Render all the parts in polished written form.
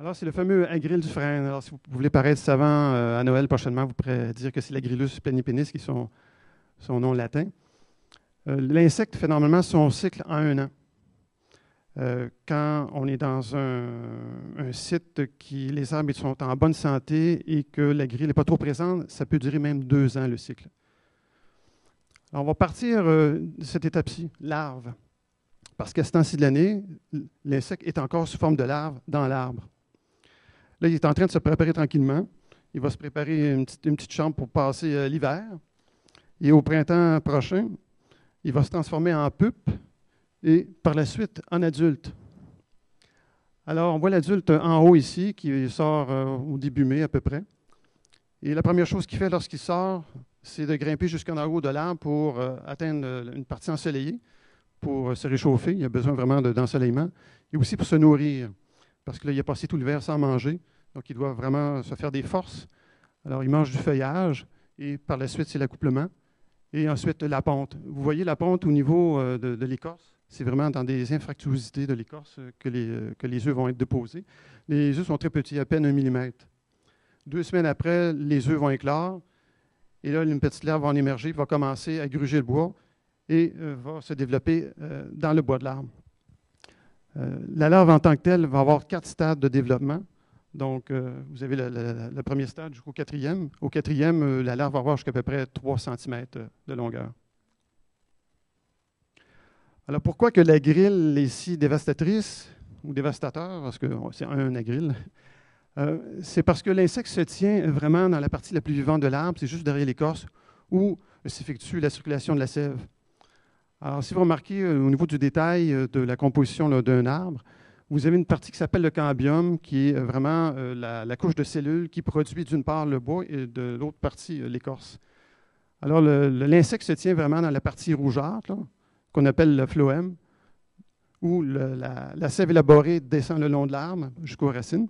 Alors, c'est le fameux agril du frêne. Alors, si vous voulez paraître savant à Noël prochainement, vous pourrez dire que c'est l'Agrillus planipennis qui est son nom latin. L'insecte fait normalement son cycle en 1 an. Quand on est dans un site qui les arbres sont en bonne santé et que la grille n'est pas trop présente, ça peut durer même 2 ans le cycle. Alors, on va partir de cette étape-ci, larve. Parce qu'à ce temps-ci de l'année, l'insecte est encore sous forme de larve dans l'arbre. Là, il est en train de se préparer tranquillement. Il va se préparer une petite chambre pour passer l'hiver. Et au printemps prochain, il va se transformer en pupe et par la suite en adulte. Alors, on voit l'adulte en haut ici, qui sort au début mai à peu près. Et la première chose qu'il fait lorsqu'il sort, c'est de grimper jusqu'en haut de l'arbre pour atteindre une partie ensoleillée, pour se réchauffer. Il a besoin vraiment d'ensoleillement. Et aussi pour se nourrir, parce que là, il a passé tout l'hiver sans manger. Donc, il doit vraiment se faire des forces. Alors, il mange du feuillage et par la suite, c'est l'accouplement. Et ensuite, la ponte. Vous voyez la ponte au niveau de l'écorce. C'est vraiment dans des infractuosités de l'écorce que les œufs vont être déposés. Les œufs sont très petits, à peine 1 millimètre. 2 semaines après, les œufs vont éclore. Et là, une petite larve va en émerger, va commencer à gruger le bois et va se développer dans le bois de l'arbre. La larve en tant que telle va avoir 4 stades de développement. Donc, vous avez le premier stade jusqu'au 4e. Au 4e, la larve va avoir jusqu'à peu près 3 cm de longueur. Alors, pourquoi que la grille est si dévastatrice ou dévastateur, parce que c'est un agril, c'est parce que l'insecte se tient vraiment dans la partie la plus vivante de l'arbre, c'est juste derrière l'écorce, où s'effectue la circulation de la sève. Alors, si vous remarquez au niveau du détail de la composition d'un arbre, vous avez une partie qui s'appelle le cambium, qui est vraiment la couche de cellules qui produit d'une part le bois et de l'autre partie l'écorce. Alors, l'insecte se tient vraiment dans la partie rougeâtre, qu'on appelle le phloème, où la sève élaborée descend le long de l'arbre jusqu'aux racines,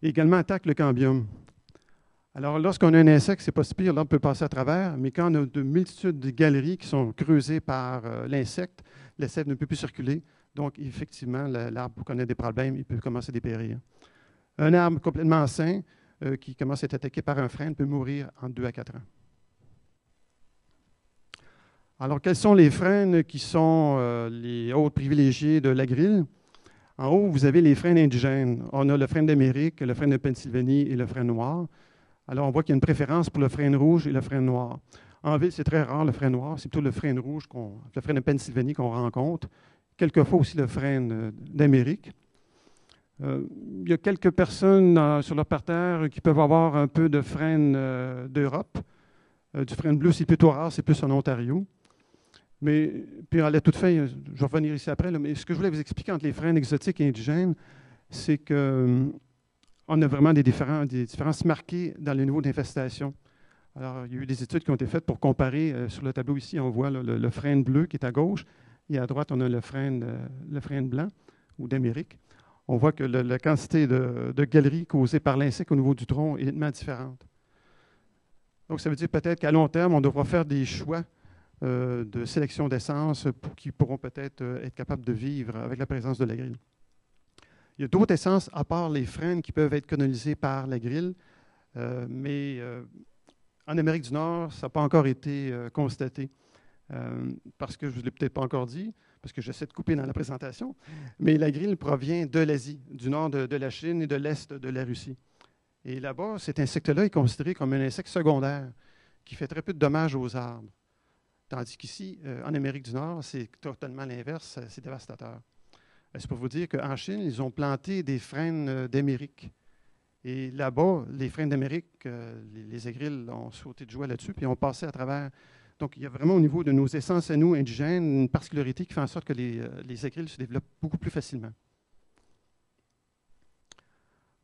et également attaque le cambium. Alors, lorsqu'on a un insecte, c'est pas si pire, l'arbre peut passer à travers, mais quand on a de multitudes de galeries qui sont creusées par l'insecte, la sève ne peut plus circuler. Donc, effectivement, l'arbre connaît des problèmes, il peut commencer à dépérir. Un arbre complètement sain qui commence à être attaqué par un frêne peut mourir en 2 à 4 ans. Alors, quels sont les frênes qui sont les hôtes privilégiés de la grille? En haut, vous avez les frênes indigènes. On a le frêne d'Amérique, le frêne de Pennsylvanie et le frêne noir. Alors, on voit qu'il y a une préférence pour le frêne rouge et le frêne noir. En ville, c'est très rare le frêne noir, c'est plutôt le frêne rouge, le frêne de Pennsylvanie qu'on rencontre. Quelquefois aussi le frêne d'Amérique. Il y a quelques personnes sur leur parterre qui peuvent avoir un peu de frêne d'Europe. Du frêne bleu, c'est plutôt rare, c'est plus en Ontario. Mais, puis à la toute fin, je vais revenir ici après, mais ce que je voulais vous expliquer entre les frênes exotiques et indigènes, c'est qu'on a vraiment des différences marquées dans le niveau d'infestation. Alors, il y a eu des études qui ont été faites pour comparer. Sur le tableau ici, on voit le frêne bleu qui est à gauche, et à droite, on a le frêne blanc ou d'Amérique. On voit que la quantité de galeries causées par l'insecte au niveau du tronc est nettement différente. Donc, ça veut dire peut-être qu'à long terme, on devra faire des choix de sélection d'essences qui pourront peut-être être capables de vivre avec la présence de la grille. Il y a d'autres essences, à part les frênes, qui peuvent être colonisées par la grille, mais en Amérique du Nord, ça n'a pas encore été constaté. Parce que je ne vous l'ai peut-être pas encore dit, parce que j'essaie de couper dans la présentation, mais la grille provient de l'Asie, du nord de la Chine et de l'est de la Russie. Et là-bas, cet insecte-là est considéré comme un insecte secondaire qui fait très peu de dommages aux arbres. Tandis qu'ici, en Amérique du Nord, c'est totalement l'inverse, c'est dévastateur. C'est pour vous dire qu'en Chine, ils ont planté des frênes d'Amérique. Et là-bas, les frênes d'Amérique, les agrilles ont sauté de joie là-dessus, puis ont passé à travers. Donc, il y a vraiment au niveau de nos essences à nous indigènes une particularité qui fait en sorte que les agrilles se développent beaucoup plus facilement.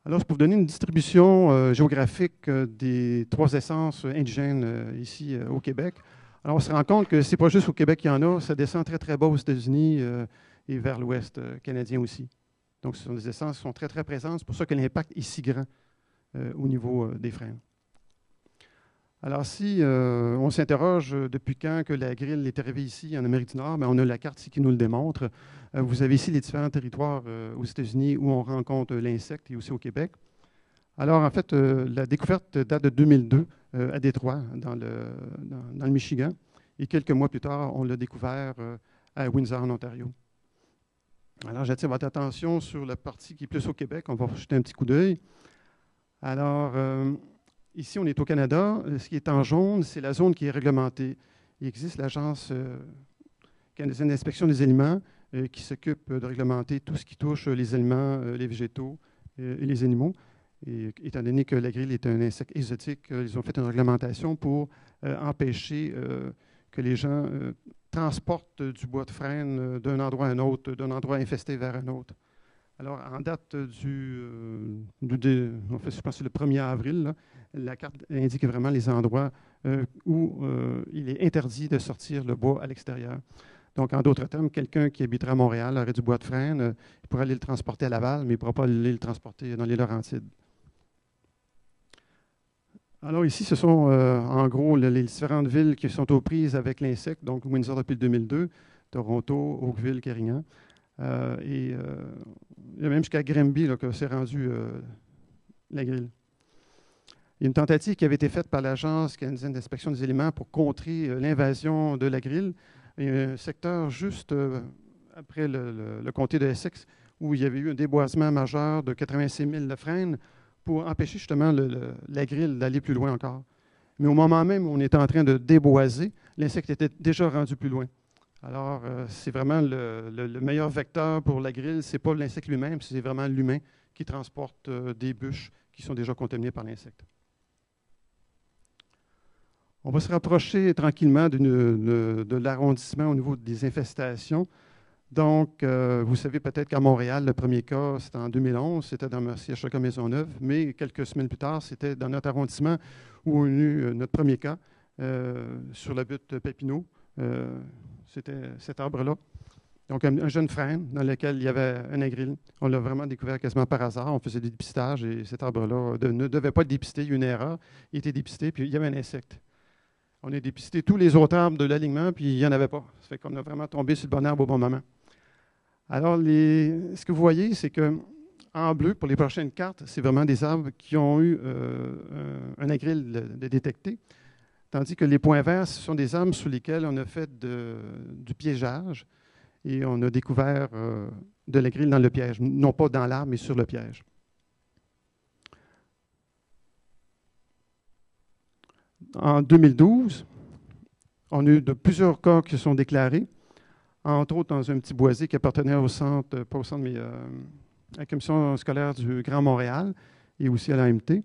Alors, pour vous donner une distribution géographique des 3 essences indigènes ici au Québec, alors on se rend compte que ce n'est pas juste au Québec qu'il y en a, ça descend très, très bas aux États-Unis et vers l'Ouest canadien aussi. Donc, ce sont des essences qui sont très, très présentes. C'est pour ça que l'impact est si grand au niveau des frênes. Alors, si on s'interroge depuis quand que la grille est arrivée ici en Amérique du Nord, bien, on a la carte ici qui nous le démontre. Vous avez ici les différents territoires aux États-Unis où on rencontre l'insecte et aussi au Québec. Alors, en fait, la découverte date de 2002 à Détroit, dans le Michigan. Et quelques mois plus tard, on l'a découvert à Windsor, en Ontario. Alors, j'attire votre attention sur la partie qui est plus au Québec. On va jeter un petit coup d'œil. Alors, ici, on est au Canada. Ce qui est en jaune, c'est la zone qui est réglementée. Il existe l'Agence canadienne d'inspection des aliments qui s'occupe de réglementer tout ce qui touche les aliments, les végétaux et les animaux. Et étant donné que la grille est un insecte exotique, ils ont fait une réglementation pour empêcher que les gens transportent du bois de frêne d'un endroit à un autre, d'un endroit infesté vers un autre. Alors, en date en fait, je pense que c'est le 1er avril, là, la carte indique vraiment les endroits où il est interdit de sortir le bois à l'extérieur. Donc, en d'autres termes, quelqu'un qui habiterait à Montréal aurait du bois de frêne, il pourrait aller le transporter à Laval, mais il ne pourra pas aller le transporter dans les Laurentides. Alors ici, ce sont en gros les différentes villes qui sont aux prises avec l'insecte, donc Windsor depuis le 2002, Toronto, Oakville, Carignan. Il y a même jusqu'à Granby là, que s'est rendu la grille. Il y a une tentative qui avait été faite par l'Agence canadienne d'inspection des aliments pour contrer l'invasion de la grille. Il y a un secteur juste après le comté de Essex où il y avait eu un déboisement majeur de 86 000 de frênes pour empêcher justement la grille d'aller plus loin encore. Mais au moment même où on était en train de déboiser, l'insecte était déjà rendu plus loin. Alors, c'est vraiment le meilleur vecteur pour la grille. Ce n'est pas l'insecte lui-même, c'est vraiment l'humain qui transporte des bûches qui sont déjà contaminées par l'insecte. On va se rapprocher tranquillement de l'arrondissement au niveau des infestations. Donc, vous savez peut-être qu'à Montréal, le premier cas, c'était en 2011, c'était dans Mercier-Chocas-Maisonneuve, mais quelques semaines plus tard, c'était dans notre arrondissement où on a eu notre premier cas sur la butte Papineau. C'était cet arbre-là. Donc, un jeune frêne dans lequel il y avait un agril. On l'a vraiment découvert quasiment par hasard. On faisait des dépistages et cet arbre-là ne devait pas être dépisté. Il y a eu une erreur. Il était dépisté, puis il y avait un insecte. On a dépisté tous les autres arbres de l'alignement, puis il n'y en avait pas. Ça fait qu'on a vraiment tombé sur le bon arbre au bon moment. Alors, ce que vous voyez, c'est qu'en bleu, pour les prochaines cartes, c'est vraiment des arbres qui ont eu un agril de détecté, tandis que les points verts, ce sont des arbres sur lesquels on a fait du piégeage et on a découvert de l'agril dans le piège, non pas dans l'arbre, mais sur le piège. En 2012, on a eu plusieurs cas qui sont déclarés, entre autres dans un petit boisé qui appartenait au centre, pas au centre, mais à la commission scolaire du Grand Montréal et aussi à l'AMT.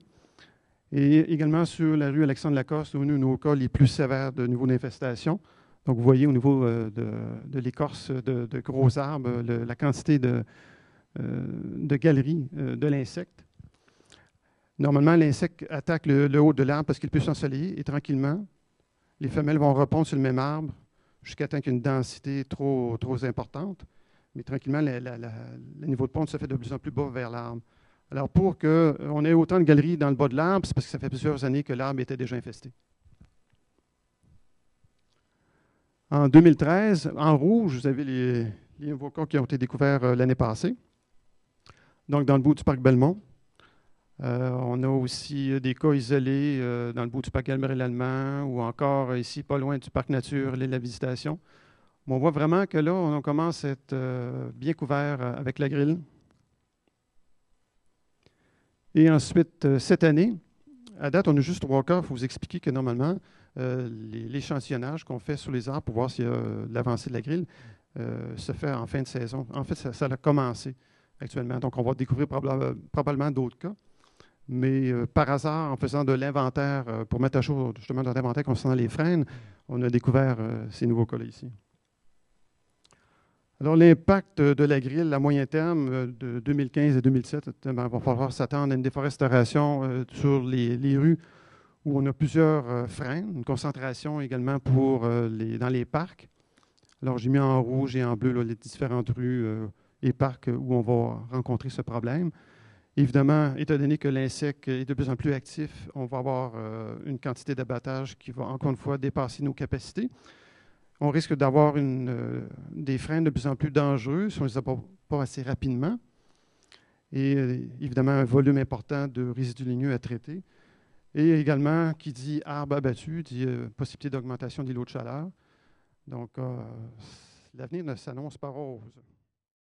Et également sur la rue Alexandre-Lacoste, où on a eu nos cas les plus sévères de niveau d'infestation. Donc, vous voyez au niveau de l'écorce de gros arbres, la quantité de galeries de l'insecte. Normalement, l'insecte attaque le haut de l'arbre parce qu'il peut s'ensoleiller et tranquillement, les femelles vont répondre sur le même arbre jusqu'à temps qu'il y ait une densité trop importante. Mais tranquillement, le niveau de ponte se fait de plus en plus bas vers l'arbre. Alors, pour qu'on ait autant de galeries dans le bas de l'arbre, c'est parce que ça fait plusieurs années que l'arbre était déjà infesté. En 2013, en rouge, vous avez les nouveaux cas qui ont été découverts l'année passée. Donc, dans le bout du parc Belmont. On a aussi des cas isolés dans le bout du parc Albert-Lallemand ou encore ici, pas loin du parc nature, l'île de la Visitation. Mais on voit vraiment que là, on commence à être bien couvert avec la grille. Et ensuite, cette année, à date, on a juste 3 cas. Il faut vous expliquer que normalement, l'échantillonnage qu'on fait sur les arbres pour voir s'il y a de l'avancée de la grille se fait en fin de saison. En fait, ça a commencé actuellement. Donc, on va découvrir probablement d'autres cas. Mais par hasard, en faisant de l'inventaire, pour mettre à jour justement dans l'inventaire concernant les frênes, on a découvert ces nouveaux cas-là ici. Alors, l'impact de la grille à moyen terme de 2015 et 2007, il va falloir s'attendre à une déforestation sur les rues où on a plusieurs frênes, une concentration également dans les parcs. Alors, j'ai mis en rouge et en bleu là, les différentes rues et parcs où on va rencontrer ce problème. Évidemment, étant donné que l'insecte est de plus en plus actif, on va avoir une quantité d'abattage qui va encore une fois dépasser nos capacités. On risque d'avoir des freins de plus en plus dangereux si on ne les apporte pas assez rapidement. Et évidemment, un volume important de résidus ligneux à traiter. Et également, qui dit arbre abattu, dit possibilité d'augmentation des lots de chaleur. Donc, l'avenir ne s'annonce pas rose.